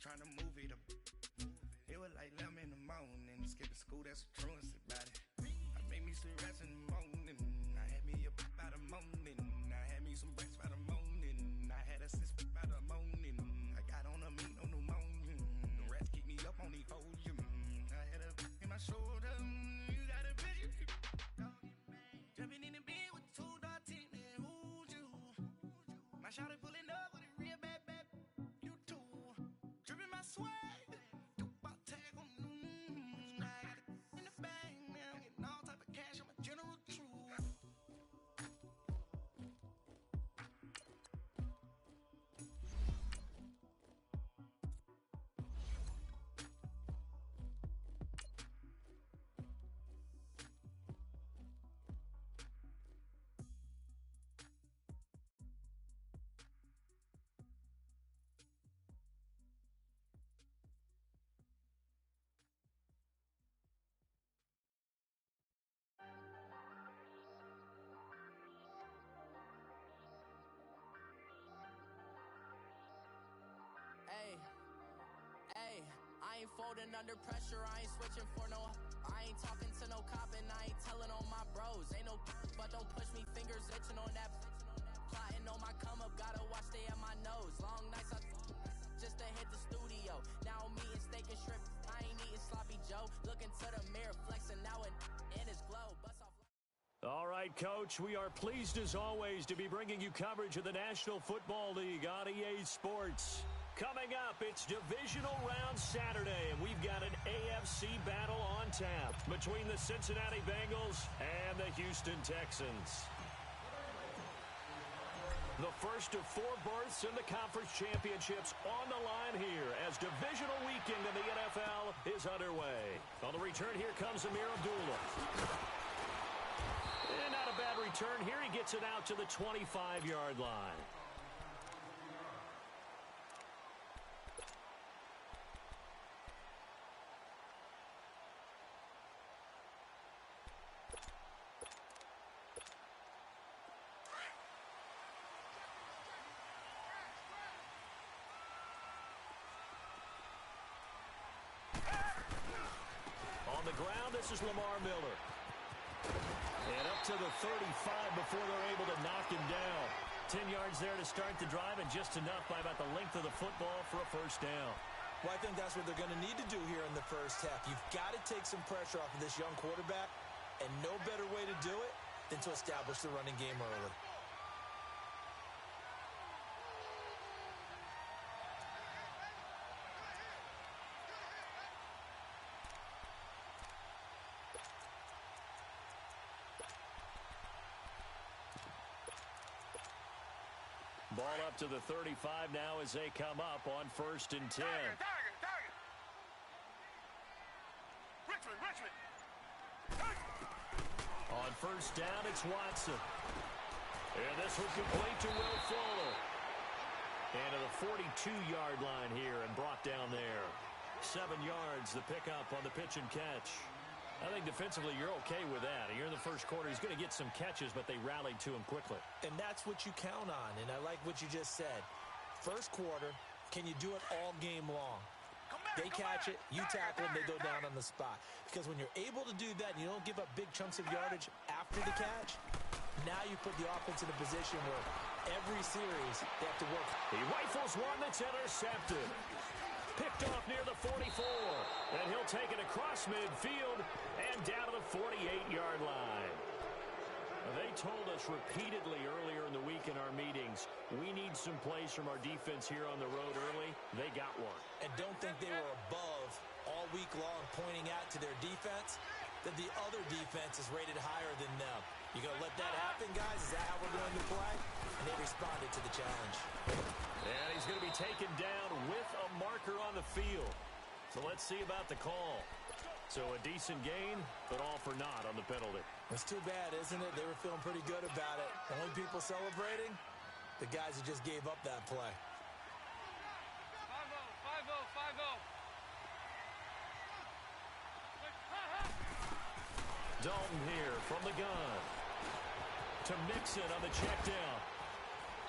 trying to move it up. It was like 11 in the morning, skipping school, that's a truancy about it. I made me some rest in the morning, I had me a pop by the morning, I had me some breakfast by the morning, I had a six by the morning, I got on a meat on the morning, the rats keep me up on the podium, I had a in my shoulder, you got a bitch, jumping in the bed with two dark teeth, man, who's you? My shawty pulling up with a real bad, you too, dripping my swag. Hey, I ain't folding under pressure, I ain't switching for no. I ain't talking to no cop and I ain't telling on my bros. Ain't no but don't push me, fingers itching on that. Plotting on my come up, gotta watch they at my nose. Long nights I just to hit the studio. Now I'm eating steak and shrimp, I ain't eating sloppy Joe. Looking to the mirror, flexing now and in his glow. Bust off. All right, Coach, we are pleased as always to be bringing you coverage of the National Football League on EA Sports. Coming up, it's Divisional Round Saturday, and we've got an AFC battle on tap between the Cincinnati Bengals and the Houston Texans. The first of four berths in the conference championships on the line here as divisional weekend in the NFL is underway. On the return, here comes Amir Abdullah. And not a bad return here. He gets it out to the 25-yard line. On the ground, this is Lamar Miller. And up to the 35 before they're able to knock him down. 10 yards there to start the drive and just enough by about the length of the football for a first down. Well, I think that's what they're going to need to do here in the first half. You've got to take some pressure off of this young quarterback, and no better way to do it than to establish the running game early. Ball up to the 35 now as they come up on 1st and 10. Target. Richmond. On 1st down, it's Watson. And this will complete to Will Fuller. And to the 42-yard line here and brought down there. 7 yards, the pickup on the pitch and catch. I think defensively you're okay with that. Here in the first quarter, he's going to get some catches, but they rallied to him quickly. And that's what you count on, and I like what you just said. First quarter, can you do it all game long? They catch it, you tackle them, they go down on the spot. Because when you're able to do that and you don't give up big chunks of yardage after the catch, now you put the offense in a position where every series they have to work. He rifles one that's intercepted. Picked off near the 44. And he'll take it across midfield and down to the 48-yard line. They told us repeatedly earlier in the week in our meetings, we need some plays from our defense here on the road early. They got one. And don't think they were above all week long pointing out to their defense that the other defense is rated higher than them. You going to let that happen, guys? Is that how we're going to play? And they responded to the challenge. And he's going to be taken down with a marker on the field. So let's see about the call. So a decent gain, but all for naught on the penalty. It's too bad, isn't it? They were feeling pretty good about it. Only people celebrating, the guys who just gave up that play. 5-0. Dalton here from the gun. To Mixon on the check down.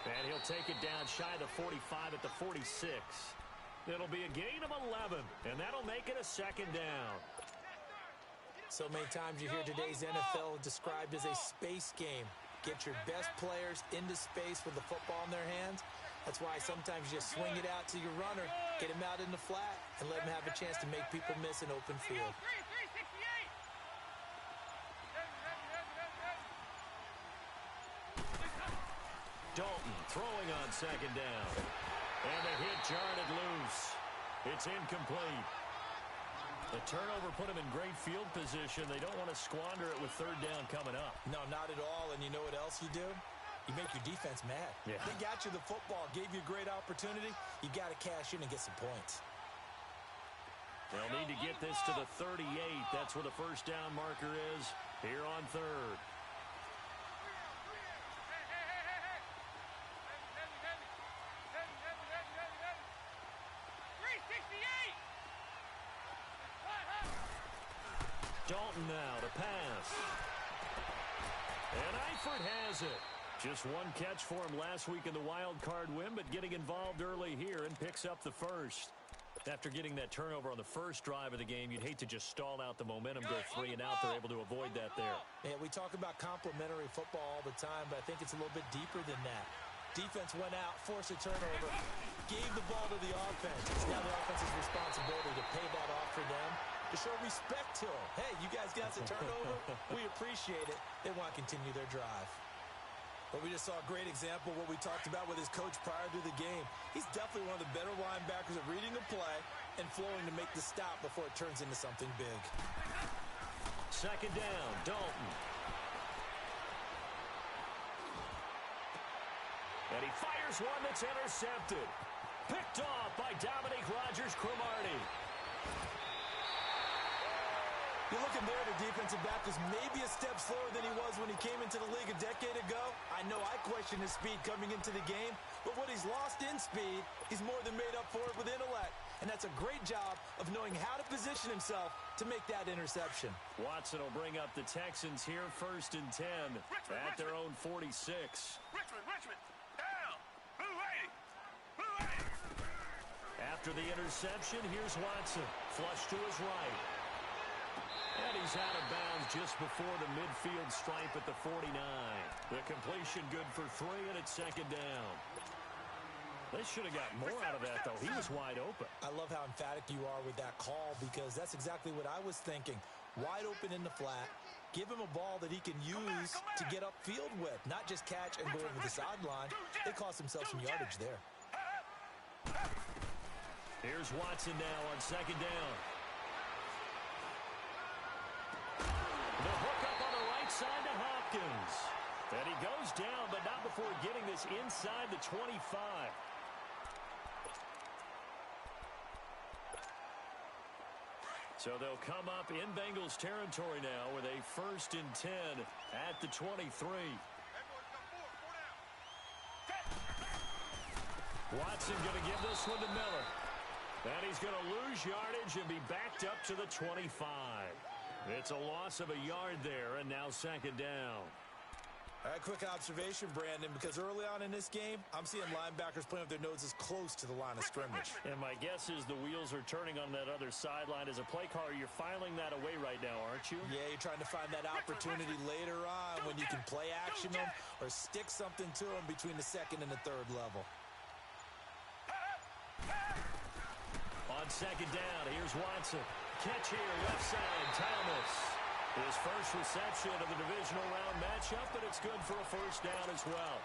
And he'll take it down shy of the 45 at the 46. It'll be a gain of 11, and that'll make it a second down. So many times you hear today's NFL described as a space game. Get your best players into space with the football in their hands. That's why sometimes you just swing it out to your runner, get him out in the flat, and let him have a chance to make people miss an open field. Dalton throwing on second down. And the hit jarred it loose. It's incomplete. The turnover put them in great field position. They don't want to squander it with third down coming up. No, not at all. And you know what else you do? You make your defense mad. Yeah. They got you the football, gave you a great opportunity. You got to cash in and get some points. They'll need to get this to the 38. That's where the first down marker is here on third. Dalton now to pass. And Eifert has it. Just one catch for him last week in the wild card win, but getting involved early here and picks up the first. After getting that turnover on the first drive of the game, you'd hate to just stall out the momentum, go 3 and out. They're able to avoid that there. Yeah, we talk about complementary football all the time, but I think it's a little bit deeper than that. Defense went out, forced a turnover, gave the ball to the offense. It's now the offense's responsibility to pay that off for them, to show respect to them. Hey, you guys got the turnover. We appreciate it. They want to continue their drive. But we just saw a great example of what we talked about with his coach prior to the game. He's definitely one of the better linebackers at reading a play and flowing to make the stop before it turns into something big. Second down, Dalton. And he fires one that's intercepted. Picked off by Dominique Rodgers-Cromartie. You're looking there, the defensive back was maybe a step slower than he was when he came into the league a decade ago. I know I questioned his speed coming into the game, but what he's lost in speed, he's more than made up for it with intellect. And that's a great job of knowing how to position himself to make that interception. Watson will bring up the Texans here, 1st and 10 at their own 46. Richmond, down. Blue 80. After the interception, here's Watson. Flush to his right. And he's out of bounds just before the midfield stripe at the 49. The completion good for 3, and it's second down. They should have got more out of that, though. He was wide open. I love how emphatic you are with that call, because that's exactly what I was thinking. Wide open in the flat. Give him a ball that he can use to get upfield with, not just catch and go over the sideline. They cost themselves some yardage there. Here's Watson now on second down. The hook up on the right side to Hopkins. And he goes down, but not before getting this inside the 25. So they'll come up in Bengals territory now with a 1st and 10 at the 23. Watson going to give this one to Miller. And he's going to lose yardage and be backed up to the 25. It's a loss of a yard there, and now second down. All right, quick observation, Brandon, because early on in this game, I'm seeing linebackers playing with their noses close to the line of scrimmage. And my guess is the wheels are turning on that other sideline. As a play caller, you're filing that away right now, aren't you? Yeah, you're trying to find that opportunity later on when you can play action them or stick something to them between the 2nd and the 3rd level. On second down, here's Watson. Catch here, left side, Thomas. His first reception of the divisional round matchup, but it's good for a first down as well.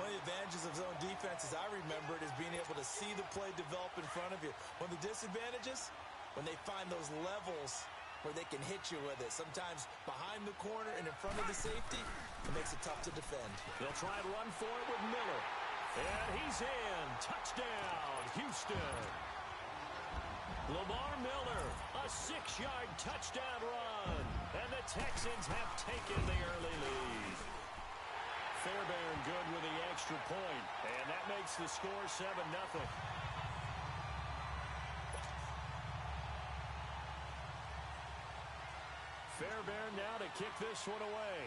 One of the advantages of zone defense, as I remember it, is being able to see the play develop in front of you. One of the disadvantages, when they find those levels where they can hit you with it, sometimes behind the corner and in front of the safety, it makes it tough to defend. They'll try and run for it with Miller. And he's in. Touchdown, Houston. Lamar Miller, a 6-yard touchdown run. And the Texans have taken the early lead. Fairbairn good with the extra point. And that makes the score 7-0. Fairbairn now to kick this one away.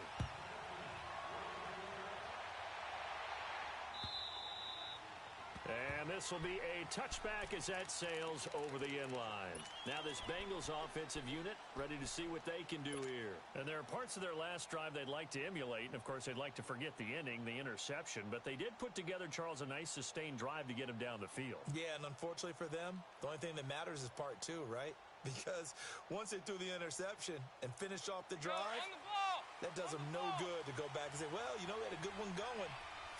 And this will be a touchback as that sails over the end line. Now this Bengals offensive unit ready to see what they can do here. And there are parts of their last drive they'd like to emulate. And, of course, they'd like to forget the inning, the interception. But they did put together, Charles, a nice sustained drive to get him down the field. Yeah, and unfortunately for them, the only thing that matters is part two, right? Because once they threw the interception and finished off the drive, that does them no good to go back and say, well, you know, we had a good one going.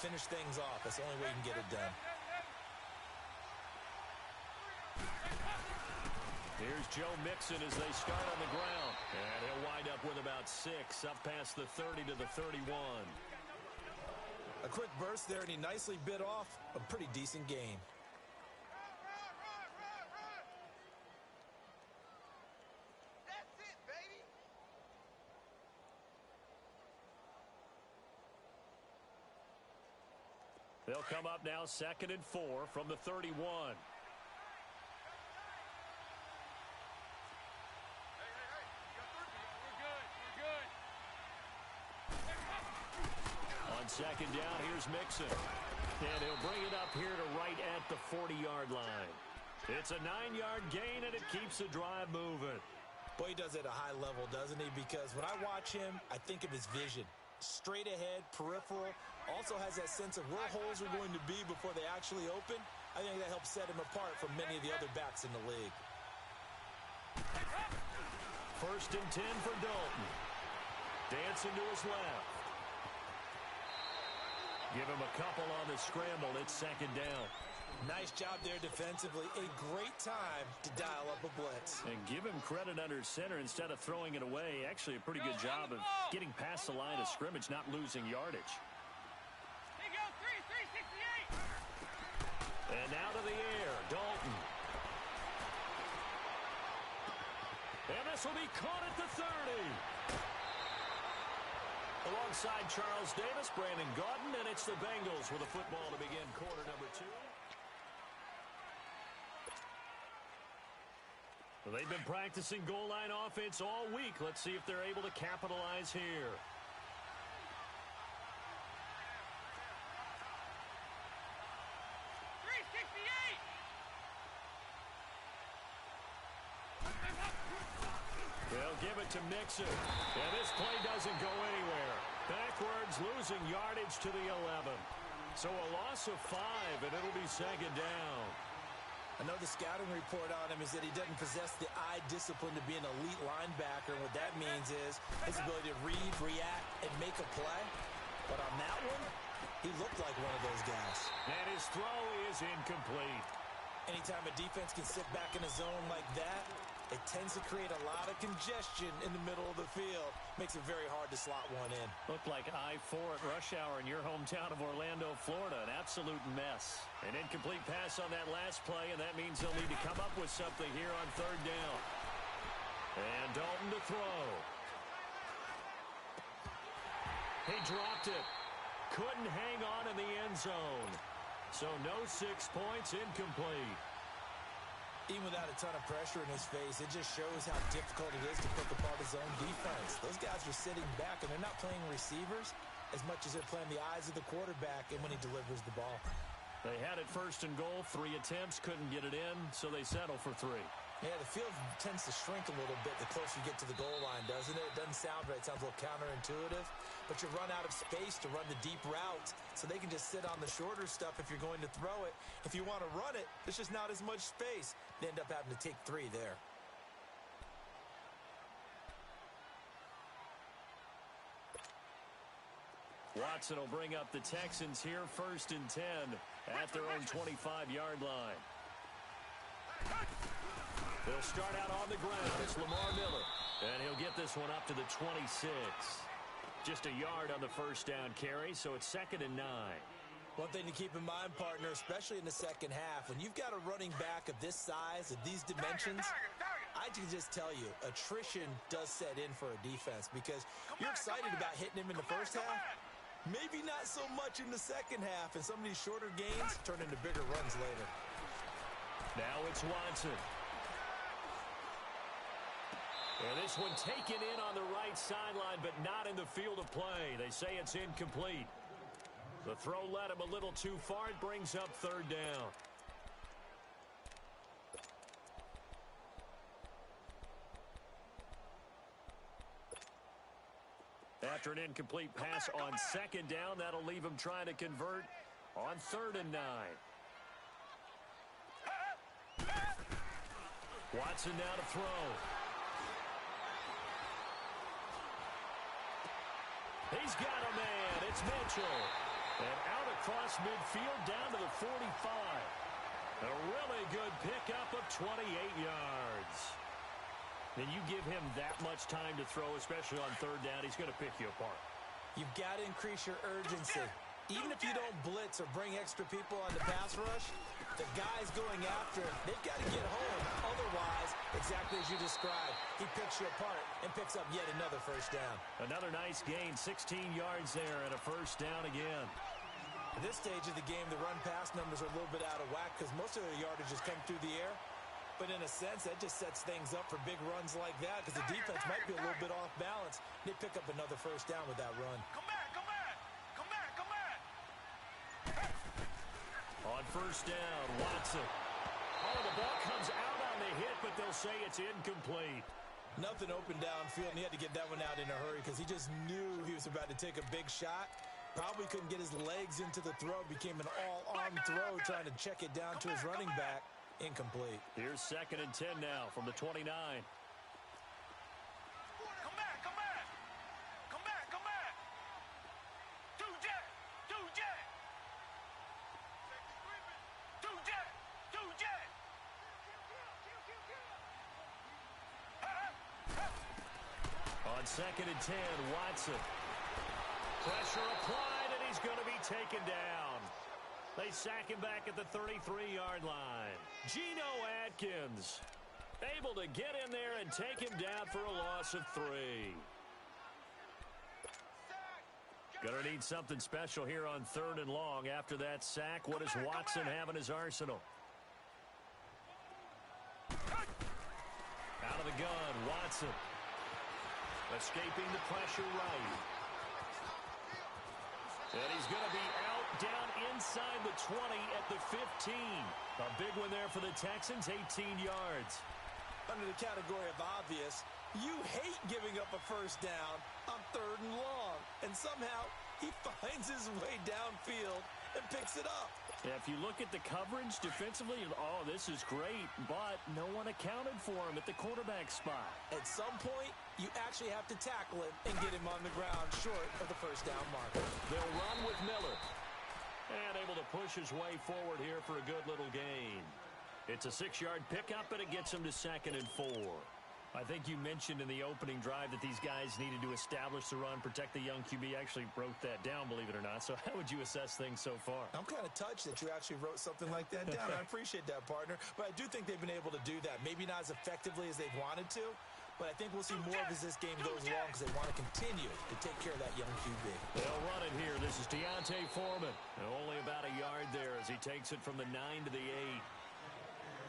Finish things off. That's the only way you can get it done. Here's Joe Mixon as they start on the ground. And he'll wind up with about 6, up past the 30 to the 31. A quick burst there, and he nicely bit off a pretty decent game. That's it, baby. They'll come up now 2nd and 4 from the 31. Second down, here's Mixon. And he'll bring it up here to right at the 40-yard line. It's a 9-yard gain, and it keeps the drive moving. Boy, he does it at a high level, doesn't he? Because when I watch him, I think of his vision. Straight ahead, peripheral. Also has that sense of where holes are going to be before they actually open. I think that helps set him apart from many of the other backs in the league. 1st and 10 for Dalton. Dancing to his left. Give him a couple on the scramble. It's 2nd down. Nice job there defensively. A great time to dial up a blitz. And give him credit under center instead of throwing it away. Actually, a pretty good job of getting past the line of scrimmage, not losing yardage. Here you go, 368. And now to the air, Dalton. And this will be caught at the 30. Alongside Charles Davis, Brandon Gaudin, and it's the Bengals with a football to begin quarter number 2. Well, they've been practicing goal line offense all week. Let's see if they're able to capitalize here. They'll give it to Mixon. And this play doesn't go anywhere. Backwards, losing yardage to the 11. So a loss of 5, and it'll be 2nd down. I know the scouting report on him is that he doesn't possess the eye discipline to be an elite linebacker. And what that means is his ability to read, react, and make a play. But on that one, he looked like one of those guys. And his throw is incomplete. Anytime a defense can sit back in a zone like that, it tends to create a lot of congestion in the middle of the field. Makes it very hard to slot one in. Looked like I-4 at rush hour in your hometown of Orlando, Florida. An absolute mess. An incomplete pass on that last play, and that means they'll need to come up with something here on 3rd down. And Dalton to throw. He dropped it. Couldn't hang on in the end zone. So no 6 points, incomplete. Even without a ton of pressure in his face, it just shows how difficult it is to pick apart his own defense. Those guys are sitting back, and they're not playing receivers as much as they're playing the eyes of the quarterback and when he delivers the ball. They had it 1st and goal, 3 attempts, couldn't get it in, so they settle for 3. Yeah, the field tends to shrink a little bit the closer you get to the goal line, doesn't it? It doesn't sound right. It sounds a little counterintuitive. But you run out of space to run the deep routes, so they can just sit on the shorter stuff if you're going to throw it. If you want to run it, there's just not as much space. They end up having to take 3 there. Watson will bring up the Texans here 1st and 10 at their own 25-yard line. They'll start out on the ground. It's Lamar Miller. And he'll get this one up to the 26. Just a yard on the 1st down carry, so it's 2nd and 9. One thing to keep in mind, partner, especially in the second half, when you've got a running back of this size, of these dimensions, I can just tell you, attrition does set in for a defense because you're excited about hitting him in the first half. Maybe not so much in the second half, and some of these shorter gains turn into bigger runs later. Now it's Watson. And this one taken in on the right sideline, but not in the field of play. They say it's incomplete. The throw led him a little too far. It brings up third down. After an incomplete pass on second down, that'll leave him trying to convert on 3rd and 9. Watson now to throw. He's got a man. It's Mitchell. And out across midfield down to the 45. A really good pickup of 28 yards. And you give him that much time to throw, especially on 3rd down, he's going to pick you apart. You've got to increase your urgency. Even if you don't blitz or bring extra people on the pass rush, the guys going after him, they've got to get home. Otherwise, exactly as you described, he picks you apart and picks up yet another first down. Another nice gain, 16 yards there and a first down again. At this stage of the game, the run-pass numbers are a little bit out of whack because most of their yardage has come through the air. But in a sense, that just sets things up for big runs like that because the defense might be a little bit off balance. They pick up another first down with that run. Come back, come back, come back, come back. On first down, Watson. Oh, the ball comes out on the hit, but they'll say it's incomplete. Nothing open downfield, and he had to get that one out in a hurry because he just knew he was about to take a big shot. Probably couldn't get his legs into the throw. Became an all-arm throw trying to check it down to his running back. Incomplete. Here's 2nd and 10 now from the 29. Come back, come back. Come back, come back. Two jet, two jet. Two jet, two jet. On 2nd and 10, Watson. Pressure applied, and he's going to be taken down. They sack him back at the 33-yard line. Geno Atkins able to get in there and take him down for a loss of 3. Gonna need something special here on 3rd and long. After that sack, what does Watson have in his arsenal? Out of the gun, Watson. Escaping the pressure right. And he's going to be out down inside the 20 at the 15. A big one there for the Texans, 18 yards. Under the category of obvious, you hate giving up a first down on 3rd and long. And somehow he finds his way downfield and picks it up. Yeah, if you look at the coverage defensively, oh, this is great, but no one accounted for him at the quarterback spot. At some point, you actually have to tackle him and get him on the ground short of the first down marker. They'll run with Miller. And able to push his way forward here for a good little gain. It's a 6-yard pickup, and it gets him to 2nd and 4. I think you mentioned in the opening drive that these guys needed to establish the run, protect the young QB. Actually wrote that down, believe it or not. So how would you assess things so far? I'm kind of touched that you actually wrote something like that down. I appreciate that, partner. But I do think they've been able to do that. Maybe not as effectively as they've wanted to, but I think we'll see more of as this game goes along because they want to continue to take care of that young QB. They'll run it here. This is Deontay Foreman. And only about a yard there as he takes it from the 9 to the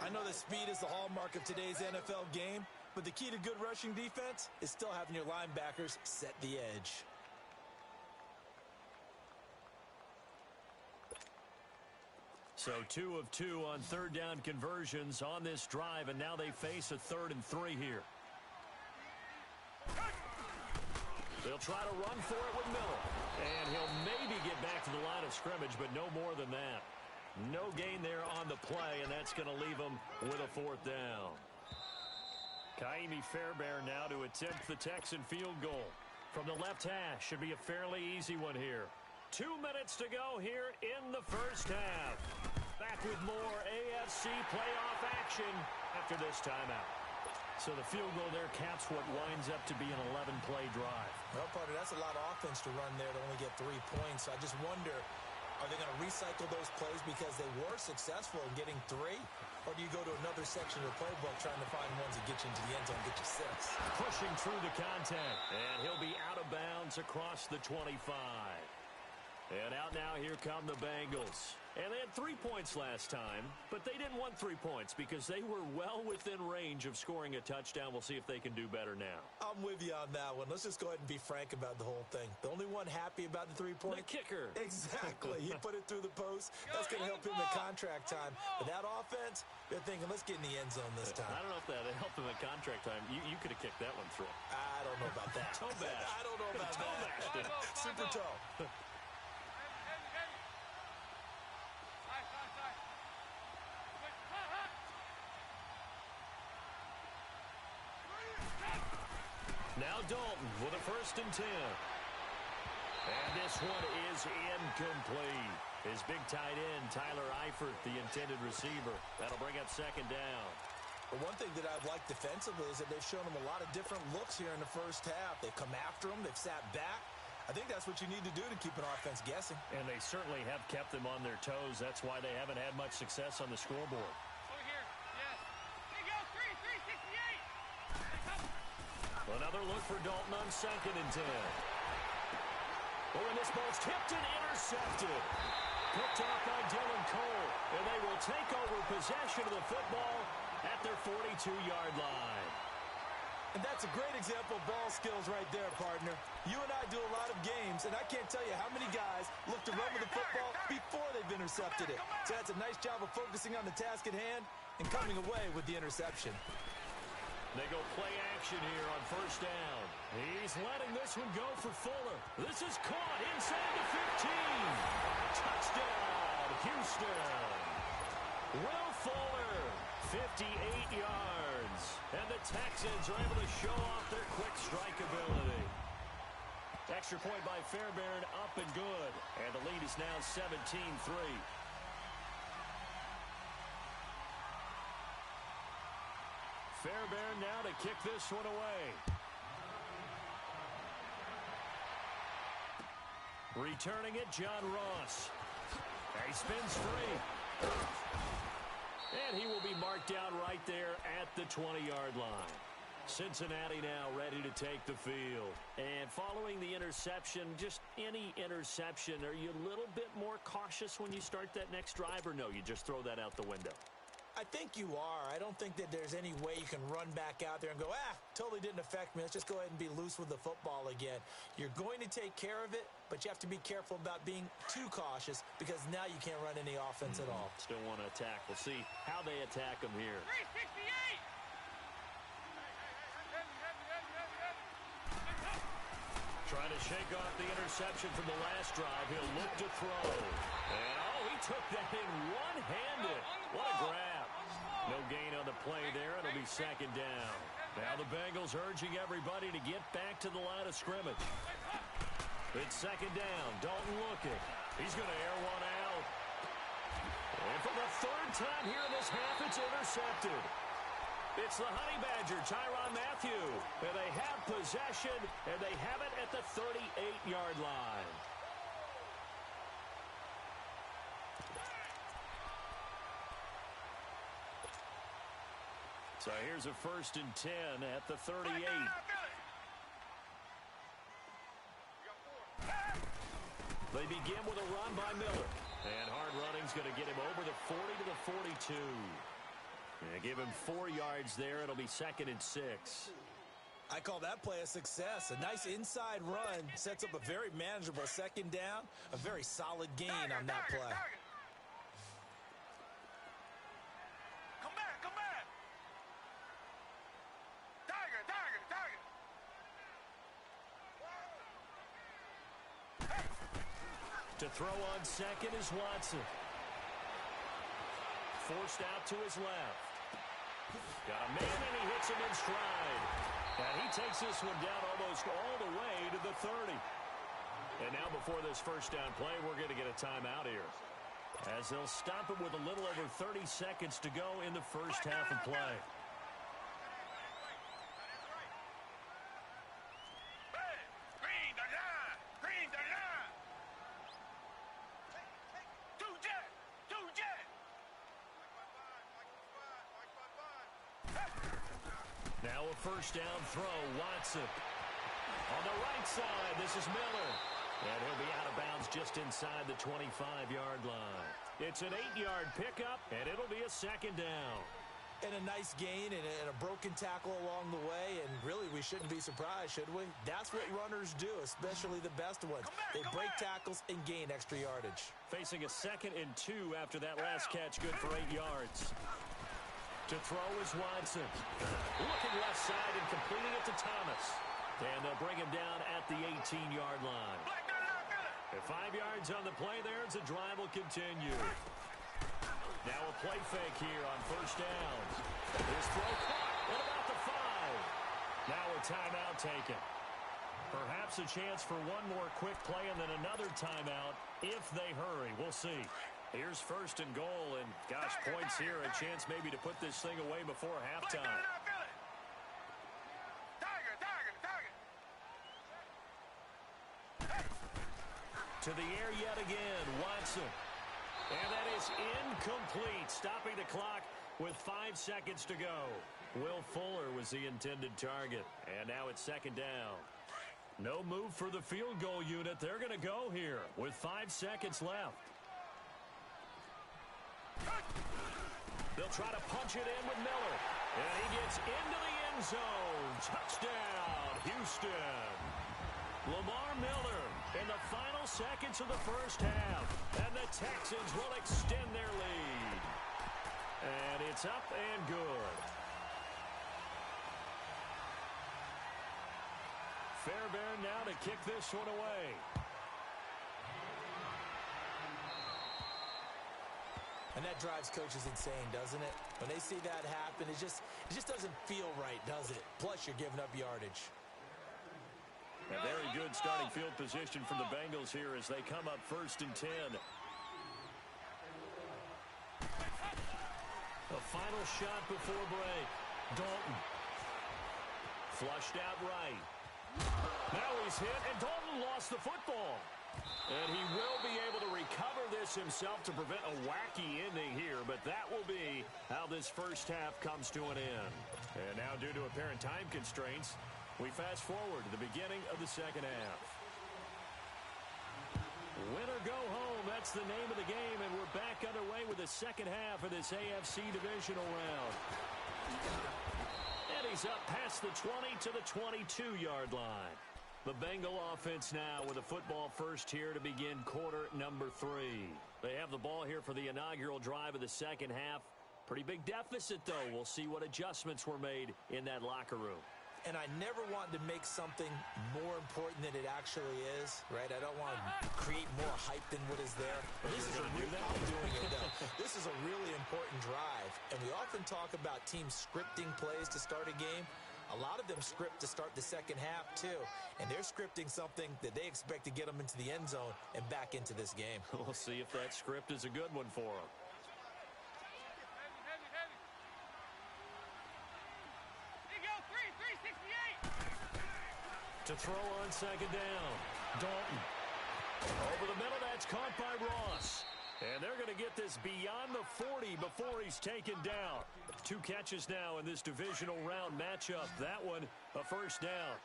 8. I know that speed is the hallmark of today's NFL game, but the key to good rushing defense is still having your linebackers set the edge. So 2 of 2 on 3rd down conversions on this drive, and now they face a 3rd and 3 here. They'll try to run for it with Miller. And he'll maybe get back to the line of scrimmage, but no more than that. No gain there on the play, and that's going to leave him with a 4th down. Kaimi Fairbairn now to attempt the Texan field goal. From the left hash, should be a fairly easy one here. 2 minutes to go here in the first half. Back with more AFC playoff action after this timeout. So the field goal there caps what winds up to be an 11-play drive. Well, partner, that's a lot of offense to run there to only get 3 points. So I just wonder, are they going to recycle those plays because they were successful in getting 3? Or do you go to another section of the playbook trying to find ones that get you into the end zone and get you 6? Pushing through the contact. And he'll be out of bounds across the 25. And out now, here come the Bengals. And they had 3 points last time, but they didn't want 3 points because they were well within range of scoring a touchdown. We'll see if they can do better now. I'm with you on that one. Let's just go ahead and be frank about the whole thing. The only one happy about the 3-point? The kicker. Exactly. He put it through the post. That's going to help him in contract time. But that offense, they're thinking, let's get in the end zone this time. I don't know if that helped him in contract time. You could have kicked that one through. I don't know about that. Toe bash. I don't know about that. Super toe. Now Dalton with a 1st and 10. And this one is incomplete. His big tight end, Tyler Eifert, the intended receiver. That'll bring up 2nd down. But one thing that I've liked defensively is that they've shown him a lot of different looks here in the first half. They've come after him. They've sat back. I think that's what you need to do to keep an offense guessing. And they certainly have kept them on their toes. That's why they haven't had much success on the scoreboard. Over here. Yes. Here you go. 368. Another look for Dalton on 2nd and 10. Oh, and this ball's tipped and intercepted. Picked off by Dylan Cole. And they will take over possession of the football at their 42-yard line. And that's a great example of ball skills right there, partner. You and I do a lot of games, and I can't tell you how many guys look to run with the football before they've intercepted it. So that's a nice job of focusing on the task at hand and coming away with the interception. They go play action here on 1st down. He's letting this one go for Fuller. This is caught inside the 15. Touchdown, Houston. Will Fuller, 58 yards. And the Texans are able to show off their quick strike ability. Extra point by Fairbairn, up and good. And the lead is now 17-3. Fairbairn now to kick this one away. Returning it, John Ross. He spins free. And he will be marked down right there at the 20-yard line. Cincinnati now ready to take the field. And following the interception, just any interception, are you a little bit more cautious when you start that next drive, or no, you just throw that out the window? I think you are. I don't think that there's any way you can run back out there and go, totally didn't affect me. Let's just go ahead and be loose with the football again. You're going to take care of it, but you have to be careful about being too cautious because now you can't run any offense at all. Still want to attack. We'll see how they attack them here. 368. Trying to shake off the interception from the last drive. He'll look to throw. And, he took that in one-handed. What a grab. No gain on the play there. It'll be 2nd down. Now the Bengals urging everybody to get back to the line of scrimmage. It's 2nd down. Dalton looking. He's going to air one out. And for the 3rd time here in this half, it's intercepted. It's the Honey Badger, Tyrann Mathieu. And they have possession, and they have it at the 38-yard line. So here's a 1st and 10 at the 38. They begin with a run by Miller. And hard running's going to get him over the 40 to the 42. And give him 4 yards there. It'll be 2nd and 6. I call that play a success. A nice inside run sets up a very manageable 2nd down. A very solid gain on that play. Come back. Tiger. To throw on 2nd is Watson. Forced out to his left. Got a man, and he hits him in stride. And he takes this one down almost all the way to the 30. And now before this 1st down play, we're going to get a timeout here, as they'll stop it with a little over 30 seconds to go in the first half of play. Now a 1st down throw, Watson. On the right side, this is Miller. And he'll be out of bounds just inside the 25-yard line. It's an 8-yard pickup, and it'll be a second down. And a nice gain and a broken tackle along the way, and really we shouldn't be surprised, should we? That's what runners do, especially the best ones. They break tackles and gain extra yardage. Facing a 2nd and 2 after that last catch, good for 8 yards. To throw is Watson. Looking left side and completing it to Thomas. And they'll bring him down at the 18-yard line. At 5 yards on the play there, the drive will continue. Now a play fake here on first down. His throw caught at about the 5. Now a timeout taken. Perhaps a chance for one more quick play and then another timeout if they hurry. We'll see. Here's 1st and goal, and gosh, points here. A chance maybe to put this thing away before halftime. To the air yet again, Watson. And that is incomplete, stopping the clock with 5 seconds to go. Will Fuller was the intended target, and now it's 2nd down. No move for the field goal unit. They're going to go here with 5 seconds left. They'll try to punch it in with Miller, and he gets into the end zone. Touchdown, Houston. Lamar Miller in the final seconds of the first half. And the Texans will extend their lead. And it's up and good. Fairbairn now to kick this one away. And that drives coaches insane, doesn't it? When they see that happen, it just doesn't feel right, does it? Plus, you're giving up yardage. A very good starting field position from the Bengals here as they come up 1st and 10. A final shot before break. Dalton. Flushed out right. Now he's hit, and Dalton lost the football. And he will be able to recover this himself to prevent a wacky ending here, but that will be how this first half comes to an end. And now, due to apparent time constraints, we fast forward to the beginning of the second half. Win or go home, that's the name of the game, and we're back underway with the second half of this AFC divisional round. And he's up past the 20 to the 22-yard line. The Bengal offense now with a football first here to begin quarter number 3. They have the ball here for the inaugural drive of the second half. Pretty big deficit, though. We'll see what adjustments were made in that locker room. And I never want to make something more important than it actually is, right? I don't want to create more hype than what is there. This is I'm doing it, though. This is a really important drive. And we often talk about teams scripting plays to start a game. A lot of them script to start the second half, too. And they're scripting something that they expect to get them into the end zone and back into this game. We'll see if that script is a good one for them. To throw on second down. Dalton. Over the middle, that's caught by Ross. And they're going to get this beyond the 40 before he's taken down. 2 catches now in this divisional round matchup. That one, a first down.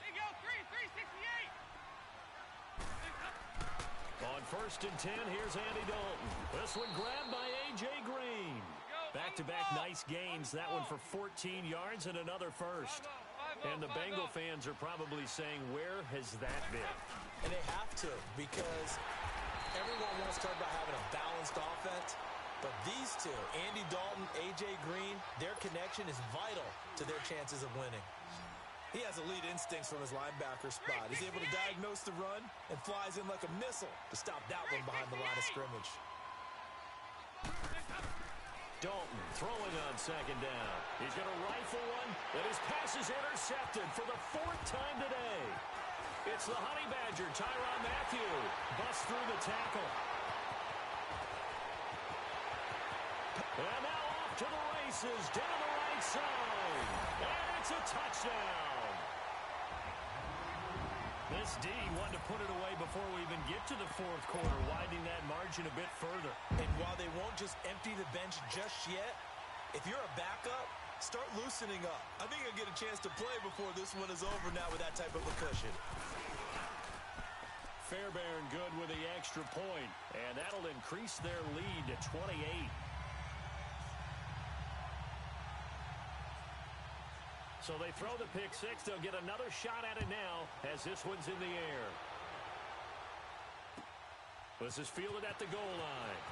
There you go, 368. On 1st and 10, here's Andy Dalton. This one grabbed by A.J. Green. Back-to-back nice gains. That one for 14 yards and another first. And the Bengal fans are probably saying, where has that been? And they have to, because everyone wants to talk about having a balanced offense. But these two, Andy Dalton, A.J. Green, their connection is vital to their chances of winning. He has elite instincts from his linebacker spot. He's able to diagnose the run and flies in like a missile to stop that one behind the line of scrimmage. Dalton throwing on second down. He's going to rifle one, and his pass is intercepted for the 4th time today. It's the Honey Badger, Tyrann Mathieu, busts through the tackle. And now off to the races, down the right side. And it's a touchdown. This D wanted to put it away before we even get to the 4th quarter, widening that margin a bit further. And while they won't just empty the bench just yet, if you're a backup, start loosening up. I think you'll get a chance to play before this one is over now with that type of a cushion. Fair, bearing good with the extra point, and that'll increase their lead to 28. So they throw the pick six. They'll get another shot at it now as this one's in the air. This is fielded at the goal line.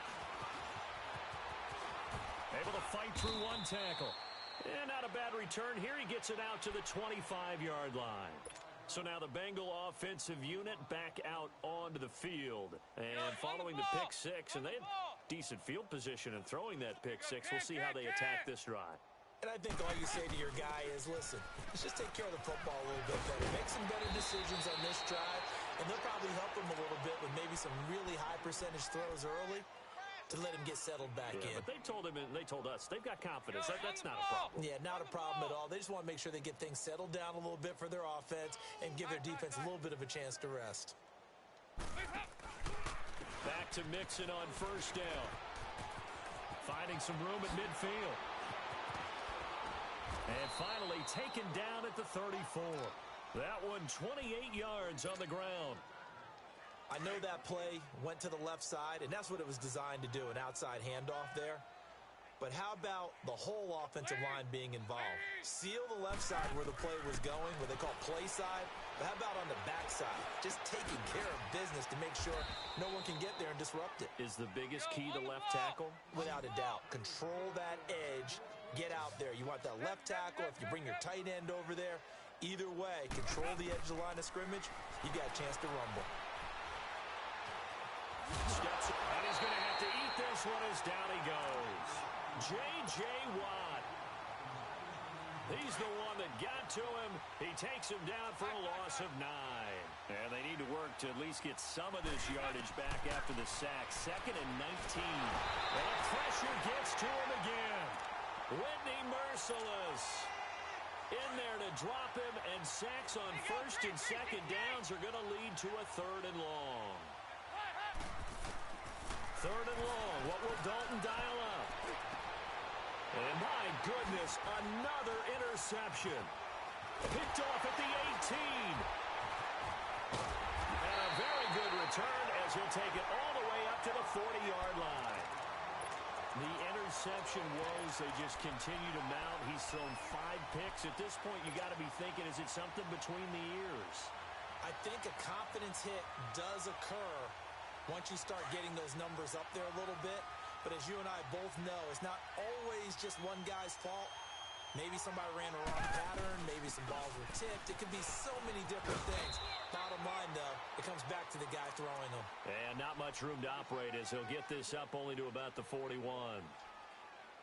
Able to fight through one tackle. And not a bad return here. He gets it out to the 25-yard line. So now the Bengal offensive unit back out onto the field. And following the pick six, and they had decent field position in throwing that pick six. We'll see how they attack this drive. And I think all you say to your guy is, listen, let's just take care of the football a little bit better. Make some better decisions on this drive, and they'll probably help him a little bit with maybe some really high percentage throws early to let him get settled back in. But they told him and they told us they've got confidence. That's not a problem. Yeah, not a problem at all. They just want to make sure they get things settled down a little bit for their offense and give their defense a little bit of a chance to rest. Back to Mixon on first down. Finding some room at midfield. And finally taken down at the 34. That one 28 yards on the ground. I know that play went to the left side, and that's what it was designed to do, an outside handoff there. But how about the whole offensive line being involved? Seal the left side where the play was going, what they call play side. But how about on the back side? Just taking care of business to make sure no one can get there and disrupt it. Is the biggest key the left tackle? Without a doubt. Control that edge. Get out there. You want that left tackle. If you bring your tight end over there, either way, control the edge of the line of scrimmage, you got a chance to rumble. Steps, and he's going to have to eat this one as down he goes. J.J. Watt. He's the one that got to him. He takes him down for a loss of 9. And they need to work to at least get some of this yardage back after the sack. 2nd and 19. And the pressure gets to him again. Whitney Merciless in there to drop him, and sacks on 1st and 2nd downs are going to lead to a 3rd and long. 3rd and long. What will Dalton dial up? And my goodness, another interception. Picked off at the 18. And a very good return as he'll take it all the way up to the 40-yard line. The interception woes, they just continue to mount. He's thrown 5 picks. At this point, you got to be thinking, is it something between the ears? I think a confidence hit does occur once you start getting those numbers up there a little bit. But as you and I both know, it's not always just one guy's fault. Maybe somebody ran a wrong pattern. Maybe some balls were tipped. It could be so many different things. Bottom line, though, it comes back to the guy throwing them. And not much room to operate as he'll get this up only to about the 41.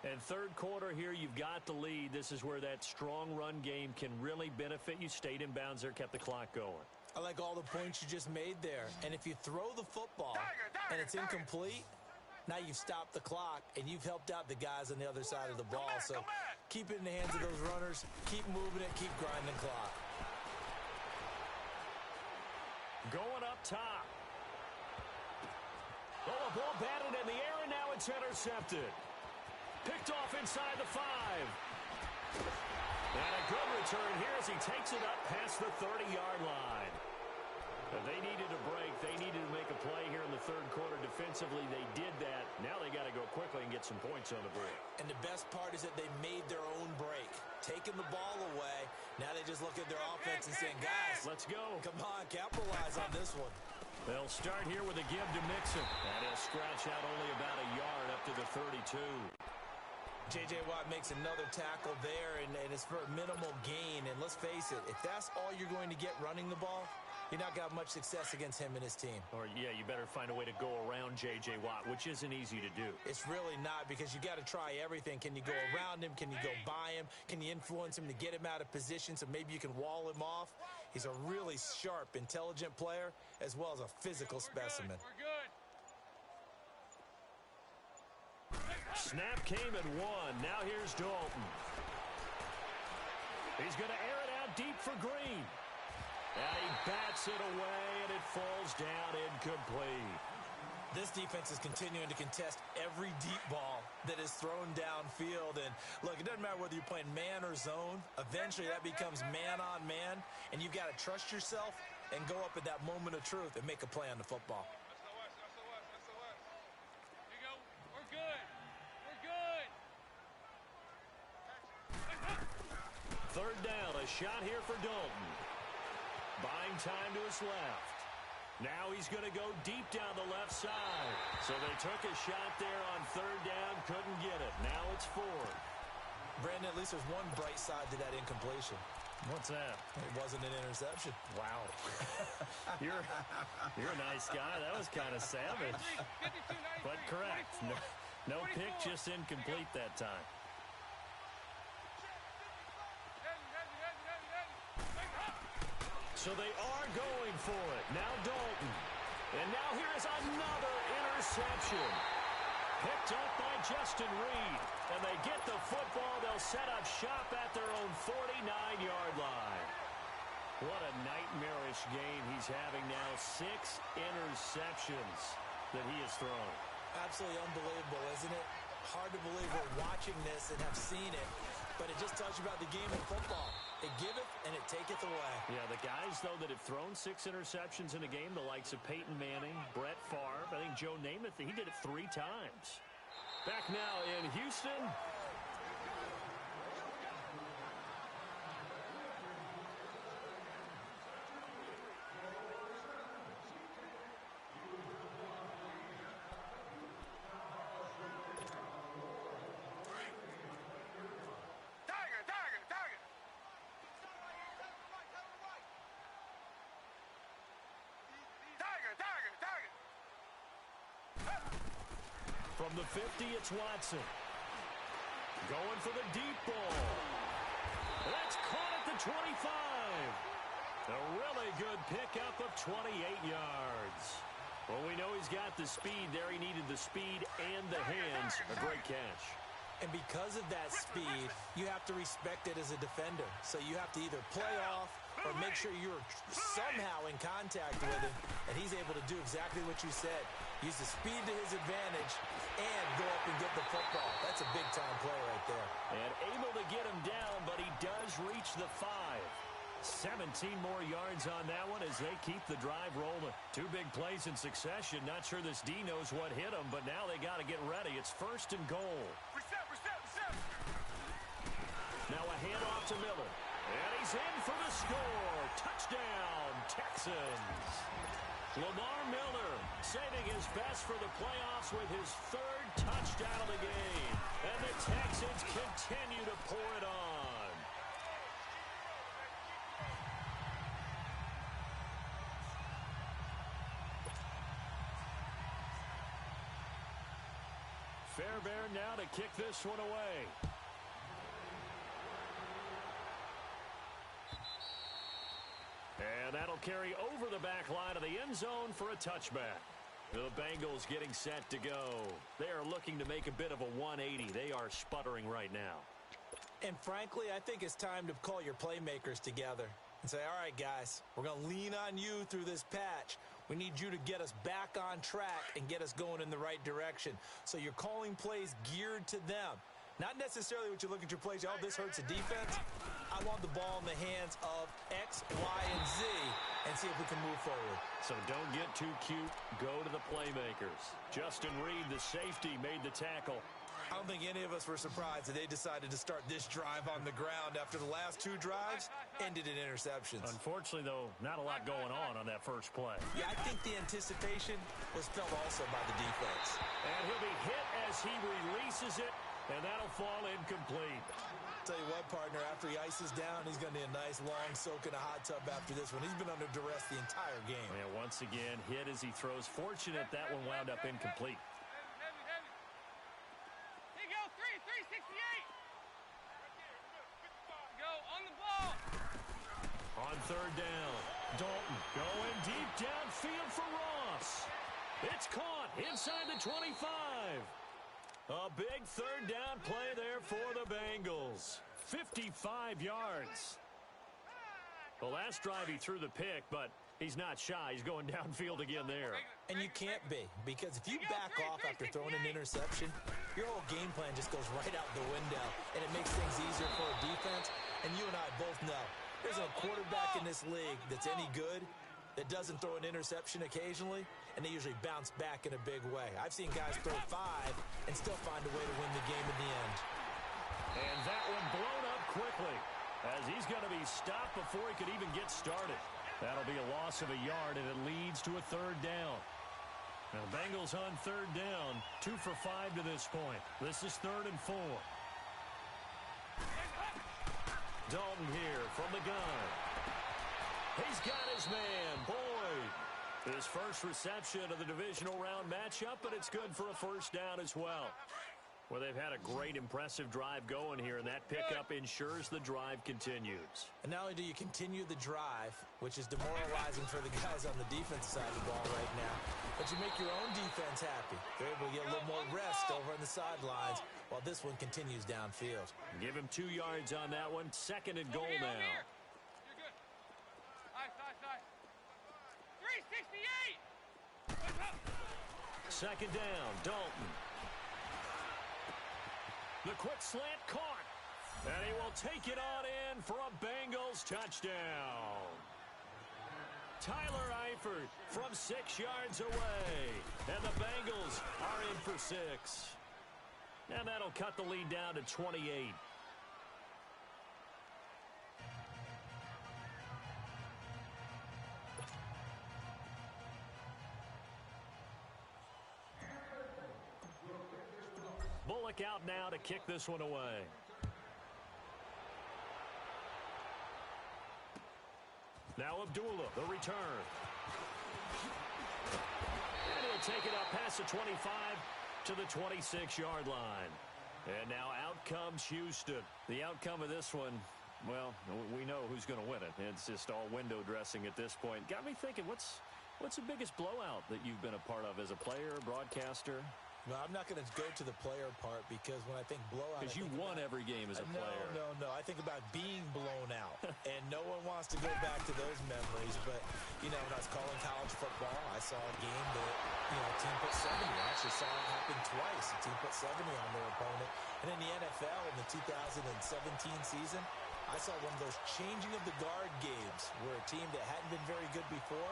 And 3rd quarter here, you've got the lead. This is where that strong run game can really benefit you. Stayed in bounds there, kept the clock going. I like all the points you just made there. And if you throw the football and it's incomplete, now you've stopped the clock and you've helped out the guys on the other side of the ball. So keep it in the hands of those runners. Keep moving it. Keep grinding clock. Going up top. Oh, a ball batted in the air, and now it's intercepted. Picked off inside the 5. And a good return here as he takes it up past the 30-yard line. They needed a break. They needed to make a play here in the 3rd quarter defensively. They did that. Now they got to go quickly and get some points on the board. And the best part is that they made their own break. Taking the ball away. Now they just look at their offense and saying, guys, let's go. Come on, capitalize on this one. They'll start here with a give to Mixon. And he'll scratch out only about a yard up to the 32. J.J. Watt makes another tackle there, and it's for a minimal gain. And let's face it, if that's all you're going to get running the ball, you're not got much success against him and his team. Or, yeah, you better find a way to go around J.J. Watt, which isn't easy to do. It's really not, because you got to try everything. Can you go around him? Can you go by him? Can you influence him to get him out of position so maybe you can wall him off? He's a really sharp, intelligent player, as well as a physical specimen. We're good. Snap came at 1. Now here's Dalton. He's going to air it out deep for Green. And he bats it away, and it falls down incomplete. This defense is continuing to contest every deep ball that is thrown downfield. And look, it doesn't matter whether you're playing man or zone. Eventually, that becomes man on man, and you've got to trust yourself and go up at that moment of truth and make a play on the football. You go. We're good. We're good. Third down, a shot here for Dalton. Buying time to his left. Now he's going to go deep down the left side. So they took a shot there on third down, couldn't get it. Now it's fourth. Brandon, at least there's one bright side to that incompletion. What's that? It wasn't an interception. Wow. You're a nice guy. That was kind of savage. 52, 93, But correct. 24. No pick, just incomplete that time. So they are going for it. Now Dalton. And now here is another interception. Picked up by Justin Reed. And they get the football. They'll set up shop at their own 49-yard line. What a nightmarish game he's having now. 6 interceptions that he has thrown. Absolutely unbelievable, isn't it? Hard to believe we're watching this and have seen it. But it just tells you about the game of football. It giveth and it taketh away. Yeah, the guys, though, that have thrown 6 interceptions in a game, the likes of Peyton Manning, Brett Favre, I think Joe Namath, he did it 3 times. Back now in Houston. From the 50, it's Watson. Going for the deep ball. That's caught at the 25. A really good pickup of 28 yards. Well, we know he's got the speed there. He needed the speed and the hands. A great catch. And because of that speed, you have to respect it as a defender. So you have to either play off or make sure you're somehow in contact with him. And he's able to do exactly what you said. Use the speed to his advantage and go up and get the football. That's a big-time play right there. And able to get him down, but he does reach the 5. 17 more yards on that one as they keep the drive rolling. 2 big plays in succession. Not sure this D knows what hit him, but now they got to get ready. It's 1st and goal. Reset. Now a handoff to Miller. And he's in for the score. Touchdown, Texans. Lamar Miller saving his best for the playoffs with his 3rd touchdown of the game. And the Texans continue to pour it on. Fairbairn now to kick this one away. And that'll carry over the back line of the end zone for a touchback. The Bengals getting set to go. They are looking to make a bit of a 180. They are sputtering right now. And frankly, I think it's time to call your playmakers together and say, all right, guys, we're going to lean on you through this patch. We need you to get us back on track and get us going in the right direction. So you're calling plays geared to them. Not necessarily what you look at your plays, oh, this hurts the defense. I want the ball in the hands of X, Y, and Z and see if we can move forward. So don't get too cute. Go to the playmakers. Justin Reed, the safety, made the tackle. I don't think any of us were surprised that they decided to start this drive on the ground after the last 2 drives ended in interceptions. Unfortunately, though, not a lot going on that first play. Yeah, I think the anticipation was felt also by the defense. And he'll be hit as he releases it, and that'll fall incomplete. Tell you what, partner, after he ices down, he's going to need a nice long soak in a hot tub after this one. He's been under duress the entire game. And once again, hit as he throws. Fortunate that one wound up incomplete. Here you go, 368. Go on the ball. On 3rd down, Dalton going deep downfield for Ross. It's caught inside the 25. A big 3rd down play there for the Bengals. 55 yards. The last drive he threw the pick, but he's not shy. He's going downfield again there. And you can't be, because if you back off after throwing an interception, your whole game plan just goes right out the window, and it makes things easier for a defense. And you and I both know there's a quarterback in this league that's any good that doesn't throw an interception occasionally, and they usually bounce back in a big way. I've seen guys throw 5 and still find a way to win the game in the end. And that one blown up quickly as he's going to be stopped before he could even get started. That'll be a loss of a yard, and it leads to a 3rd down. Now, the Bengals on 3rd down, 2 for 5 to this point. This is 3rd and 4. Dalton here from the gun. He's got his man, Boyd. His first reception of the divisional round matchup, but it's good for a 1st down as well. Well, they've had a great, impressive drive going here, and that pickup ensures the drive continues. And not only do you continue the drive, which is demoralizing for the guys on the defense side of the ball right now, but you make your own defense happy. They're able to get a little more rest over on the sidelines while this one continues downfield. Give him 2 yards on that one. 2nd and goal now. You're good. Nice. 368. 2nd down, Dalton. The quick slant caught. And he will take it on in for a Bengals touchdown. Tyler Eifert from 6 yards away. And the Bengals are in for 6. And that'll cut the lead down to 28. Bullock out now to kick this one away. Now Abdullah, the return. And he'll take it up past the 25 to the 26-yard line. And now out comes Houston. The outcome of this one, well, we know who's going to win it. It's just all window dressing at this point. Got me thinking, what's the biggest blowout that you've been a part of as a player, broadcaster? No, I'm not going to go to the player part because when I think blowout... Because you won every game as a player. No. I think about being blown out. And no one wants to go back to those memories. But, when I was calling college football, I saw a game that, a team put 70. I actually saw it happen twice. A team put 70 on their opponent. And in the NFL in the 2017 season, I saw one of those changing of the guard games where a team that hadn't been very good before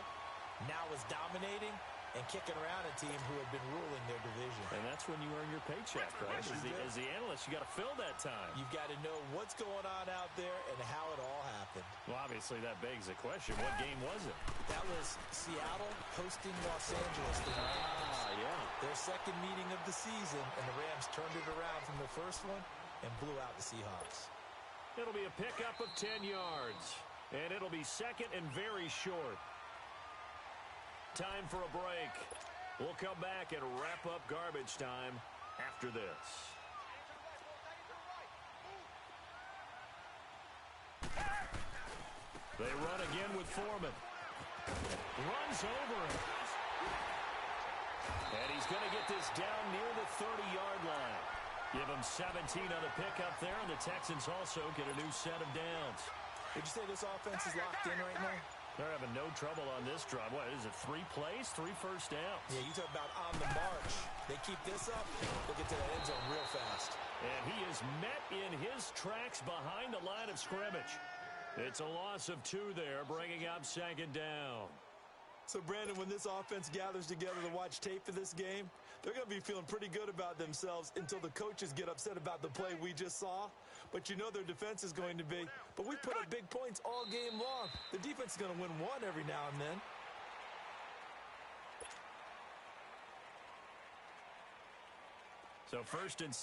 now was dominating and kicking around a team who had been ruling their division. And that's when you earn your paycheck, right? As the analyst, you got to fill that time. You've got to know what's going on out there and how it all happened. Well, obviously, that begs the question, what game was it? That was Seattle hosting Los Angeles. Yeah. Their 2nd meeting of the season, and the Rams turned it around from the first one and blew out the Seahawks. It'll be a pickup of 10 yards, and it'll be 2nd and very short. Time for a break. We'll come back and wrap up garbage time after this. They run again with Foreman. Runs over him. And he's going to get this down near the 30-yard line. Give him 17 on the pickup there, and the Texans also get a new set of downs. Would you say this offense is locked in right now? They're having no trouble on this drive. What is it, 3 plays, 3 first downs? Yeah, you talk about on the march. They keep this up, they'll get to that end zone real fast. And he is met in his tracks behind the line of scrimmage. It's a loss of 2 there, bringing up 2nd down. So, Brandon, when this offense gathers together to watch tape for this game, they're going to be feeling pretty good about themselves until the coaches get upset about the play we just saw. But you know their defense is going to be. But we put up big points all game long. The defense is going to win one every now and then. So 1st and